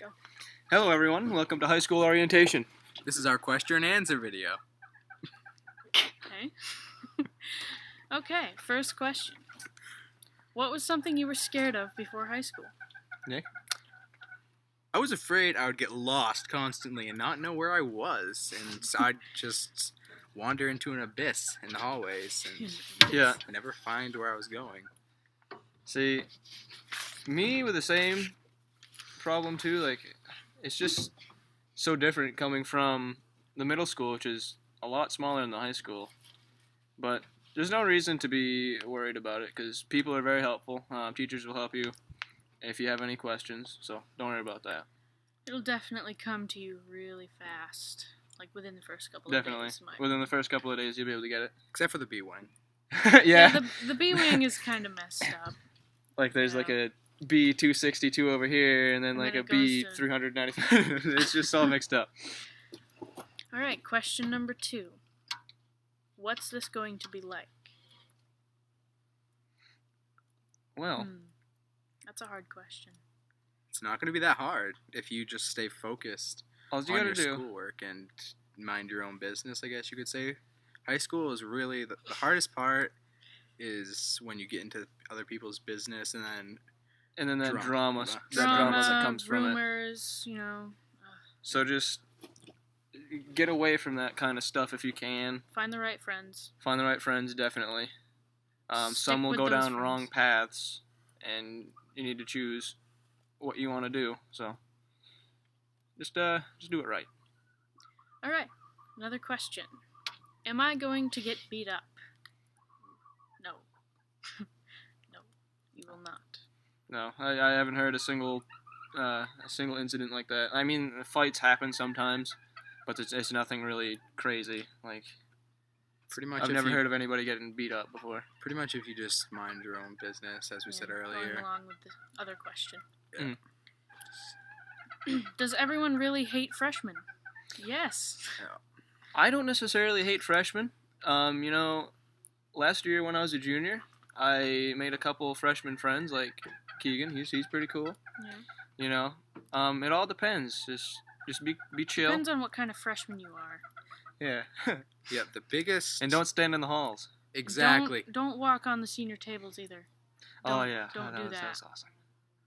Go. Hello everyone, welcome to high school orientation. This is our question and answer video. Okay. Okay, first question. What was something you were scared of before high school? Nick? I was afraid I would get lost constantly and not know where I was, and I'd just wander into an abyss in the hallways and Yeah. never find where I was going. See, me with the same problem too, like, it's just so different coming from the middle school, which is a lot smaller than the high school. But there's no reason to be worried about it, because people are very helpful. Teachers will help you if you have any questions, so don't worry about that. It'll definitely come to you really fast, like within the first couple Definitely. of days. Within the first couple of days, you'll be able to get it. Except for the B wing. Yeah. The B wing is kind of messed up. Like there's like a B 262 over here, and then like a B 395. It's just all mixed up. All right, question number 2. What's this going to be like? Well, that's a hard question. It's not going to be that hard if you just stay focused all you on gotta your do. schoolwork and mind your own business, I guess you could say. High school is really the hardest part is when you get into other people's business and then that drama Drama, that comes from it. rumors, you know. So just get away from that kind of stuff if you can. Find the right friends. Find the right friends, definitely. Some Stick will with go those down friends. wrong paths, and you need to choose what you want to do. So just do it right. All right, another question. Am I going to get beat up? No. No, you will not. No, I haven't heard a single incident like that. I mean, fights happen sometimes, but it's nothing really crazy. Like, pretty much I've never heard of anybody getting beat up before. Pretty much if you just mind your own business, as we said Going earlier. along with the other question. Yeah. Does everyone really hate freshmen? Yes. I don't necessarily hate freshmen. Last year when I was a junior, I made a couple freshman friends, like Keegan. He's pretty cool. Yeah. It all depends. Just be chill. Depends on what kind of freshman you are. Yeah. Yeah, the biggest... And don't stand in the halls. Exactly. Don't walk on the senior tables either. Oh yeah. Don't do that. That's awesome.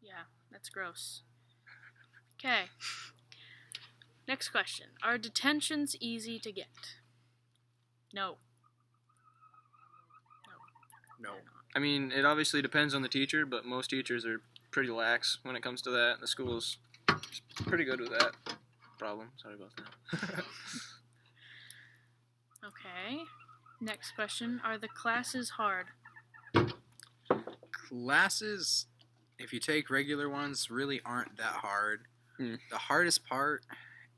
Yeah, that's gross. Okay. Next question. Are detentions easy to get? No. No. they're not. I mean, it obviously depends on the teacher, but most teachers are pretty lax when it comes to that. The school's pretty good with that problem. Sorry about that. Okay. Next question. Are the classes hard? Classes, if you take regular ones, really aren't that hard. The hardest part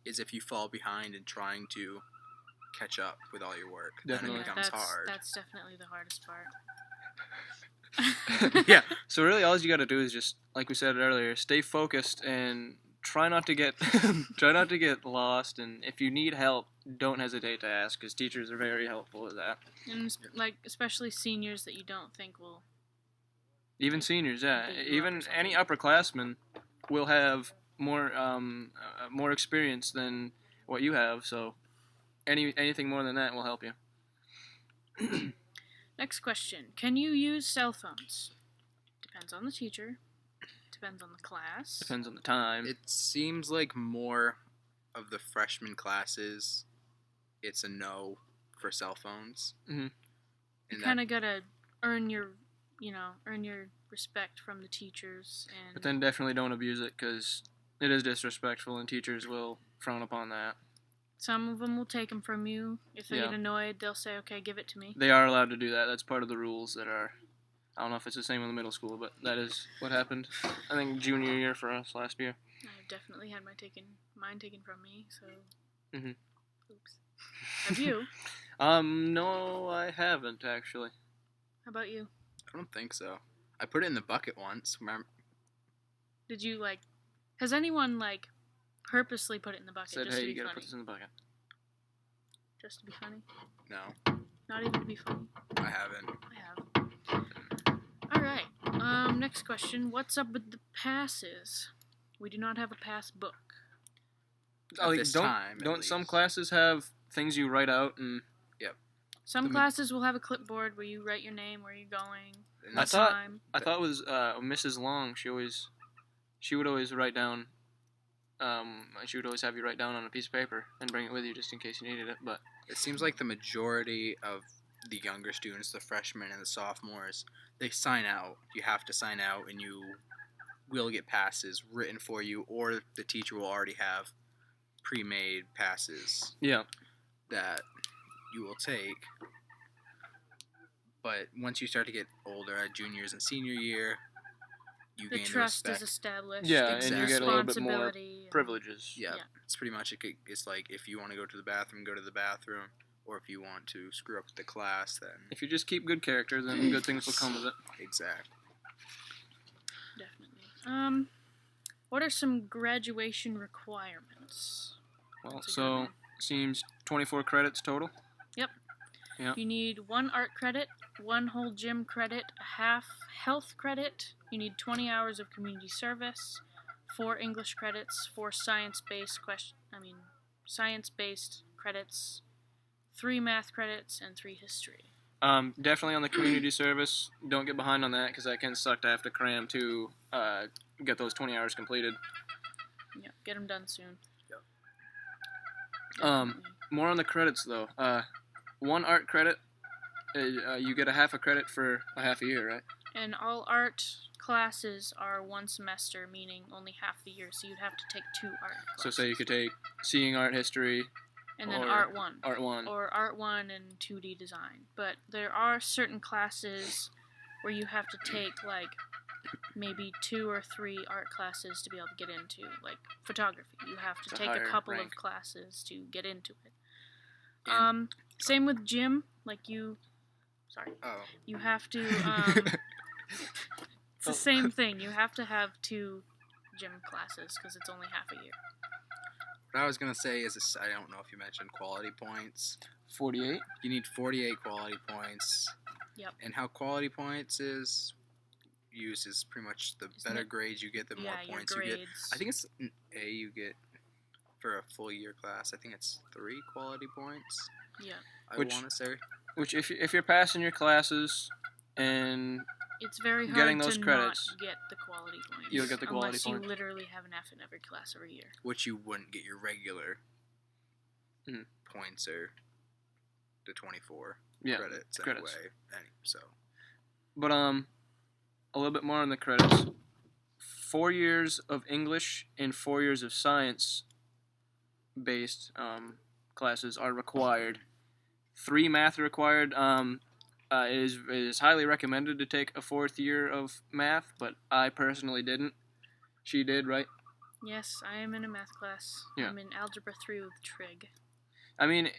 is if you fall behind in trying to catch up with all your work. Definitely. Then it becomes hard. That's definitely the hardest part. Yeah. So really, all you got to do is just, like we said earlier, stay focused and try not to get lost. And if you need help, don't hesitate to ask, because teachers are very helpful with that. And especially seniors that you don't think will. Even seniors, yeah. Beat you up Even or something. any upperclassmen will have more experience than what you have. So anything more than that will help you. Next question. Can you use cell phones? Depends on the teacher. Depends on the class. Depends on the time. It seems like more of the freshman classes, it's a no for cell phones. Mhm. You kind of gotta earn your respect from the teachers. But then definitely don't abuse it, because it is disrespectful, and teachers will frown upon that. Some of them will take them from you. If they Yeah. get annoyed, they'll say, "Okay, give it to me." They are allowed to do that. That's part of the rules that are. I don't know if it's the same in the middle school, but that is what happened. I think junior year for us last year. I've definitely had mine taken from me. So. Mhm. Oops. Have you? No, I haven't actually. How about you? I don't think so. I put it in the bucket once. Remember? Did you Has anyone purposely put it in the bucket Said, just hey, to you be gotta funny? put this in the bucket. Just to be funny? No, Not even to be funny. I haven't. I have. All right. Next question. What's up with the passes? We do not have a pass book. At this time, at don't some least. classes have things you write out and? Some classes will have a clipboard where you write your name, where you're going, And I what thought- time. I thought it was Mrs. Long. She would always write down. She would always have you write down on a piece of paper and bring it with you just in case you needed it. But it seems like the majority of the younger students, the freshmen and the sophomores, they sign out. You have to sign out, and you will get passes written for you, or the teacher will already have pre-made passes yeah, that you will take. But once you start to get older, at juniors and senior year, you The gain trust the is respect. established. Yeah, and you the get a little bit more responsibility and- privileges. Yeah, Yeah. it's pretty much it's like if you want to go to the bathroom, go to the bathroom, or if you want to screw up the class, then If you just keep good character, then good things will come with it. exactly. Definitely. What are some graduation requirements? Well, That's a good so one. seems 24 credits total. Yeah. You need 1 art credit, 1 whole gym credit, a half health credit. You need 20 hours of community service, 4 English credits, 4 science-based credits, 3 math credits, and 3 history. Definitely on the community service. Don't get behind on that because that can suck to have to cram to get those 20 hours completed. Yeah, get them done soon. Yep. Definitely. More on the credits though. 1 art credit, you get a half a credit for a half a year, right? And all art classes are 1 semester, meaning only half the year, so you'd have to take 2 art classes. So say you could take seeing art, history, and then or art 1. art 1. Or Art 1 and 2D design. But there are certain classes where you have to take, like, maybe 2 or 3 art classes to be able to get into. Like, photography. You have to It's a take a higher couple rank. of classes to get into it. And- Same with gym. Like, you have to, it's the same thing. You have to have 2 gym classes because it's only half a year. What I was gonna say is, I don't know if you mentioned quality points. 48. You need 48 quality points. Yep. And how quality points is used is pretty much the better it- grades you get, the more Yeah, your points you get. grades. I think it's an A you get for a full year class. I think it's 3 quality points. Yeah. I Which- want to say. Which if you're passing your classes and It's very hard Getting those to credits, not get the quality points. you'll get the quality unless points. you literally have an F in every class every year. Which you wouldn't get your regular Mhm. points or the 24 yeah. credits credits. anyway. So But a little bit more on the credits. 4 years of English and 4 years of science based classes are required. 3 math are required. It is highly recommended to take a 4th year of math, but I personally didn't. She did, right? Yes, I am in a math class. Yeah. I'm in Algebra 3 with trig. I mean,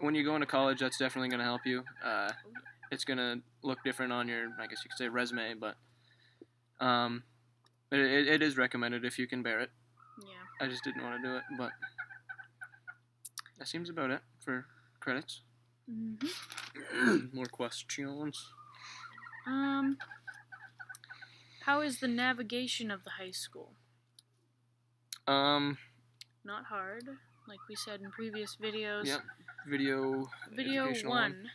when you go into college, that's definitely going to help you. It's going to look different on your, I guess you could say, resume, but it is recommended if you can bear it. Yeah. I just didn't want to do it, but that seems about it for credits. Mm-hmm. More questions? How is the navigation of the high school? Not hard, like we said in previous videos. Yep. Video educational 1,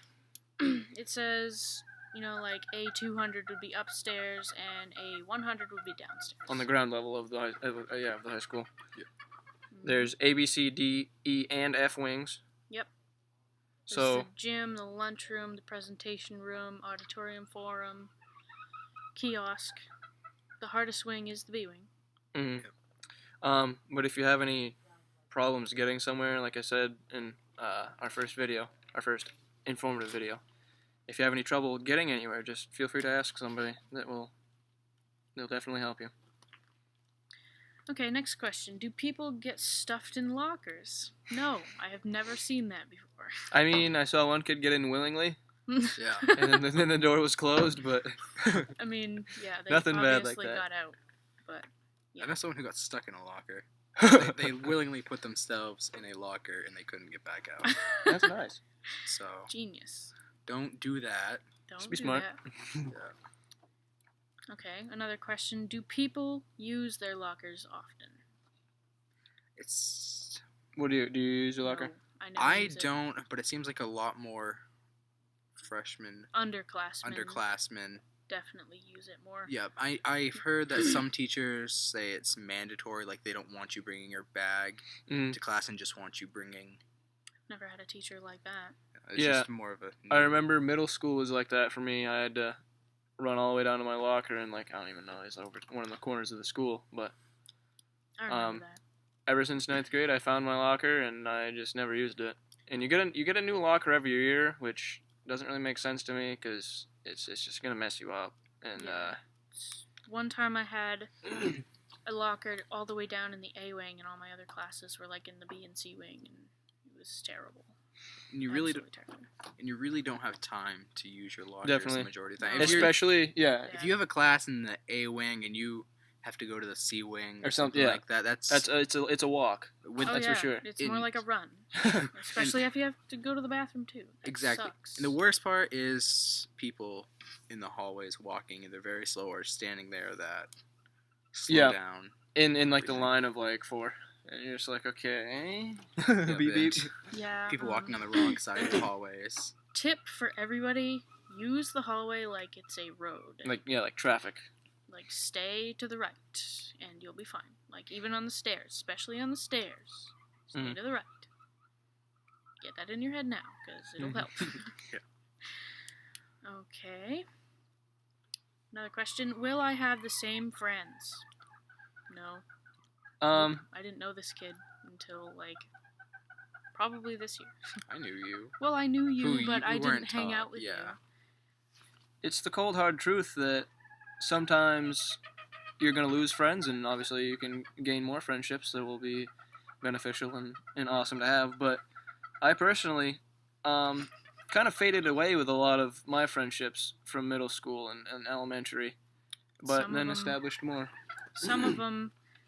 it says, like A200 would be upstairs and A100 would be downstairs. on the ground level of the high school. Mhm. There's A, B, C, D, E, and F wings. Yep. There's So the gym, the lunchroom, the presentation room, auditorium forum, kiosk. The hardest wing is the B wing. mhm. But if you have any problems getting somewhere, like I said in our first informative video, if you have any trouble getting anywhere, just feel free to ask somebody. They'll definitely help you. Okay, next question. Do people get stuffed in lockers? No, I have never seen that before. I mean, I saw one kid get in willingly, yeah. and then the door was closed, but I mean, yeah, they Nothing bad like obviously that. got out, but I know someone who got stuck in a locker. They willingly put themselves in a locker and they couldn't get back out. that's nice. So genius. don't do that. Don't Just be do smart. that. Yeah. Okay, another question. Do people use their lockers often? It's What do you use your locker? No, I never I use it. don't, but it seems like a lot more freshmen, underclassmen Definitely use it more. Yep, I've heard that some teachers say it's mandatory, like they don't want you bringing your bag to class and just want you bringing. Never had a teacher like that. It's just more of a. I remember middle school was like that for me. I had to run all the way down to my locker and like I don't even know, it's over one of the corners of the school. But I remember that. ever since 9th grade, I found my locker and I just never used it. And you get a new locker every year, which doesn't really make sense to me because it's just gonna mess you up. And one time I had a locker all the way down in the A wing, and all my other classes were like in the B and C wing, and it was terrible. And you really don't have time to use your lockers Definitely. the majority of the time. Especially, if you have a class in the A wing and you have to go to the C wing or something like that, it's a walk. That's for sure. It's more like a run, especially if you have to go to the bathroom too. That exactly. Sucks. And the worst part is people in the hallways walking, and they're very slow or standing there that slow down. In like the line of like 4. And you're just like, okay. Beep, beep. Yeah. People walking on the wrong side of the hallways. Tip for everybody: use the hallway like it's a road. Like traffic. Like stay to the right, and you'll be fine. Like even on the stairs, especially on the stairs, stay to the right. Get that in your head now, because it'll help. Okay. Another question: will I have the same friends? No. I didn't know this kid until, like, probably this year. I knew you. Well, I knew you, but I didn't hang out with you. It's the cold, hard truth that sometimes you're going to lose friends, and obviously you can gain more friendships that will be beneficial and awesome to have. But I personally kind of faded away with a lot of my friendships from middle school and elementary, but then established more.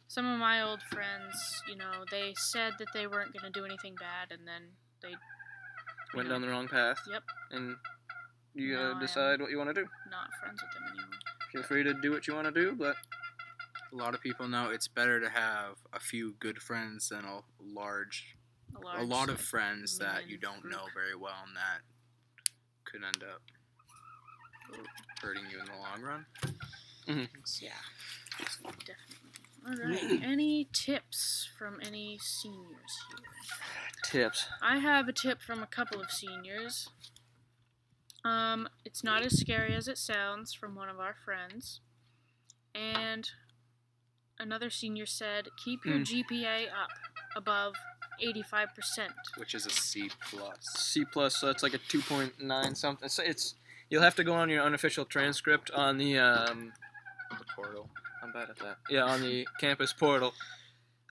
Some of my old friends, they said that they weren't going to do anything bad, and then they went down the wrong path. Yep. And you gotta decide what you want to do. Not friends with them anymore. Feel free to do what you want to do, but a lot of people know it's better to have a few good friends than a lot of friends that you don't know very well, and that could end up hurting you in the long run. Mm-hmm. Yeah, definitely. All right. Any tips from any seniors here? Tips. I have a tip from a couple of seniors. It's not as scary as it sounds, from one of our friends. And another senior said, keep your GPA up above 85%. Which is a C+. C+, so it's like a 2.9 something. It's you'll have to go on your unofficial transcript on the portal. I'm bad at that. Yeah, on the campus portal.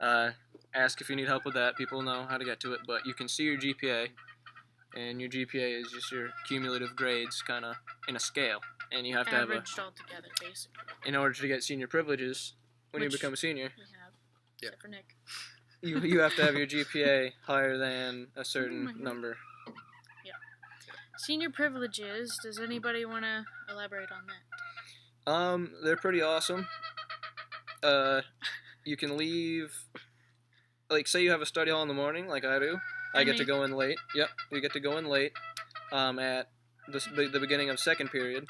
Ask if you need help with that. People know how to get to it, but you can see your GPA. And your GPA is just your cumulative grades, kind of in a scale, and you have to have averaged all together, basically. In order to get senior privileges, when you become a senior, we have, except for Nick. you have to have your GPA higher than a certain number. Yeah. Senior privileges. Does anybody want to elaborate on that? They're pretty awesome. You can leave. Like, say you have a study hall in the morning, like I do. I get to go in late. Yep, we get to go in late at the beginning of second period,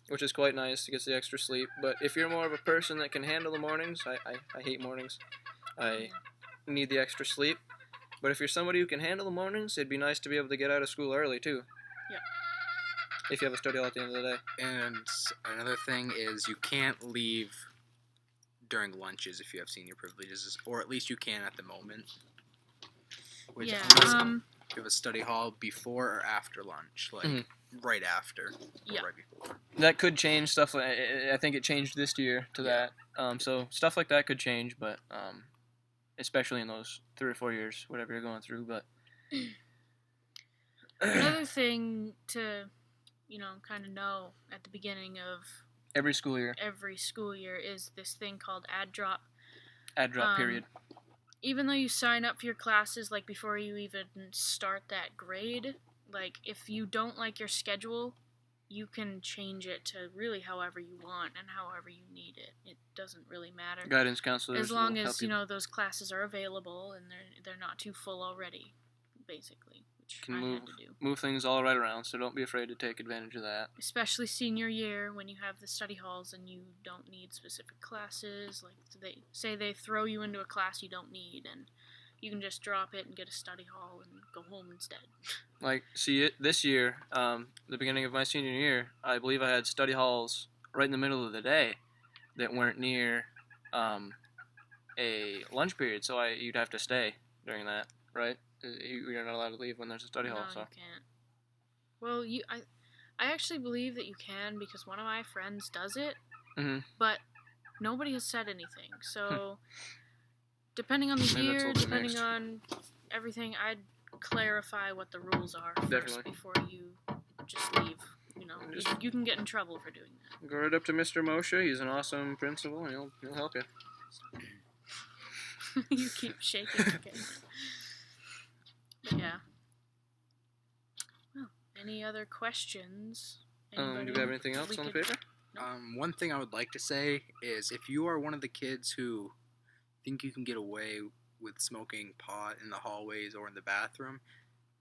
which is quite nice to get the extra sleep. But if you're more of a person that can handle the mornings, I hate mornings. I need the extra sleep. But if you're somebody who can handle the mornings, it'd be nice to be able to get out of school early, too. Yeah. If you have a study hall at the end of the day. And another thing is you can't leave during lunches if you have senior privileges, or at least you can at the moment. Which you have a study hall before or after lunch, like right after. Yeah. Right before. That could change stuff. I think it changed this year to that. So stuff like that could change, but especially in those 3 or 4 years, whatever you're going through. But another thing to, kind of know at the beginning of every school year is this thing called add drop. Add drop period. Even though you sign up for your classes, like, before you even start that grade, like, if you don't like your schedule, you can change it to really however you want and however you need it. It doesn't really matter. Guidance counselors. As long will as, help those classes are available and they're not too full already, basically, which Can I move had to do. move things all right around, so don't be afraid to take advantage of that. Especially senior year when you have the study halls and you don't need specific classes. Like, they throw you into a class you don't need, and you can just drop it and get a study hall and go home instead. Like, see, this year, the beginning of my senior year, I believe I had study halls right in the middle of the day that weren't near a lunch period, so you'd have to stay during that, right? You're not allowed to leave when there's a study hall, so. No, you can't. Well, I actually believe that you can because one of my friends does it, but nobody has said anything. So, depending on the Maybe that's year, what we're depending next. on everything, I'd clarify what the rules are first Definitely. before you just leave. You can get in trouble for doing that. Go right up to Mr. Moshe. He's an awesome principal, and he'll help you. You keep shaking again. But yeah. Well, any other questions? Do we have anything else on the paper? One thing I would like to say is if you are one of the kids who think you can get away with smoking pot in the hallways or in the bathroom,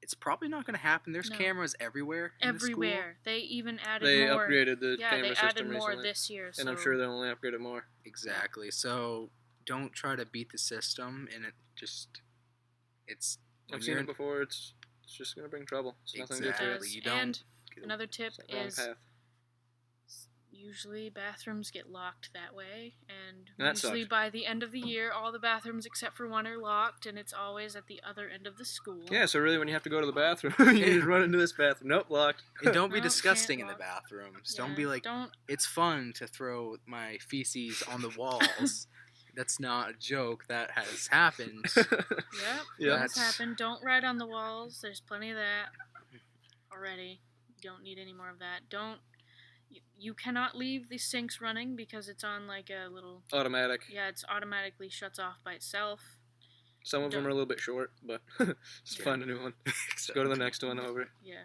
it's probably not going to happen. There's cameras everywhere. Everywhere. They even added They more. upgraded the Yeah, camera they system added more recently, this year. and I'm so- sure they'll only upgrade it more. Exactly. So don't try to beat the system, and it's. I've seen it before. It's just gonna bring trouble. It's nothing good to it. Exactly. You don't. And another tip It's the wrong is path. usually bathrooms get locked that way, and That usually sucks. by the end of the year, all the bathrooms except for one are locked, and it's always at the other end of the school. Yeah, so really, when you have to go to the bathroom, you just run into this bathroom. Nope, locked. And don't be No, disgusting in can't the walk. bathrooms. Yeah, Don't be like, don't. it's fun to throw my feces on the walls. That's not a joke. That has happened. Yep, Yeah. that's That's- happened. Don't write on the walls. There's plenty of that already. You don't need any more of that. Don't. You cannot leave the sinks running because it's on like a little. Automatic. Yeah, it's automatically shuts off by itself. Some of them are a little bit short, but just Yeah. find a new one. Just go to the next one over. Yeah,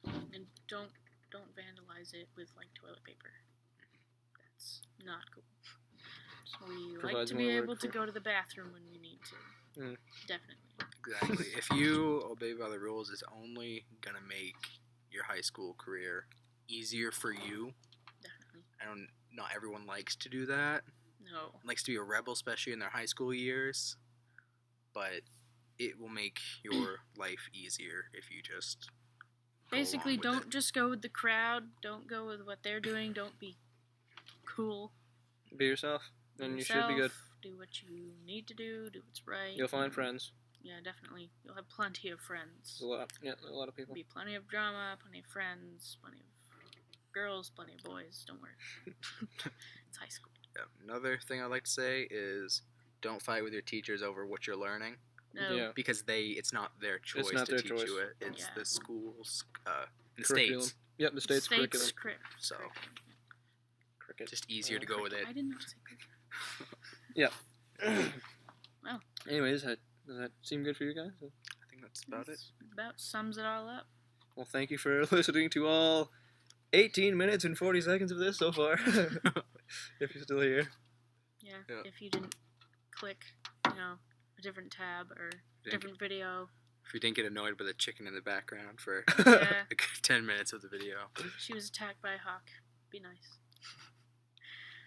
and don't vandalize it with like toilet paper. That's not cool. We like Provides to be more work able to for- go to the bathroom when we need to. Mm. Definitely. Exactly. If you obey by the rules, it's only gonna make your high school career easier for you. Definitely. Not everyone likes to do that. No. Likes to be a rebel, especially in their high school years. But it will make your life easier if you just go Basically, along with don't just go with the crowd. Don't go with what they're doing. Don't be cool. Be yourself, Be and you should be good. yourself, Do what you need to do. Do what's right. You'll find friends. Yeah, definitely. You'll have plenty of friends. There's a lot. Yeah, a lot of people. Be plenty of drama, plenty of friends, plenty of girls, plenty of boys. Don't worry. It's high school. Yeah. Another thing I'd like to say is don't fight with your teachers over what you're learning No. Yeah. because it's not their choice not to their teach choice. you it. It's Yeah. the school's the Curriculum. states. Yep, the state's curriculum. So Cricket. just easier to go with it. I did not say cricket. Well. Anyways, does that seem good for you guys? I think that's about it. About sums it all up. Well, thank you for listening to all 18 minutes and 40 seconds of this so far. If you're still here. Yeah. Yeah. If you didn't click, a different tab or different video. If you didn't get annoyed by the chicken in the background for Yeah. a good 10 minutes of the video. She was attacked by a hawk. Be nice.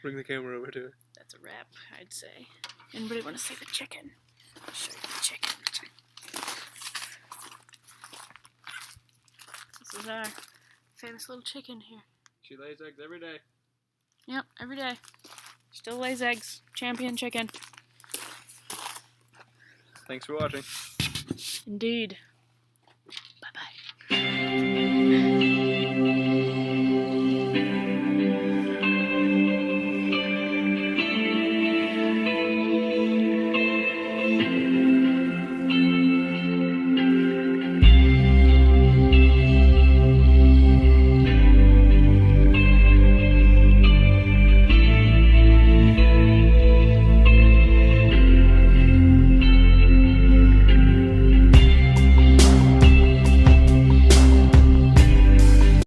Bring the camera over to her. That's a wrap, I'd say. Anybody want to see the chicken? I'll show you the chicken. This is our famous little chicken here. She lays eggs every day. Yep, every day. Still lays eggs. Champion chicken. Thanks for watching. Indeed.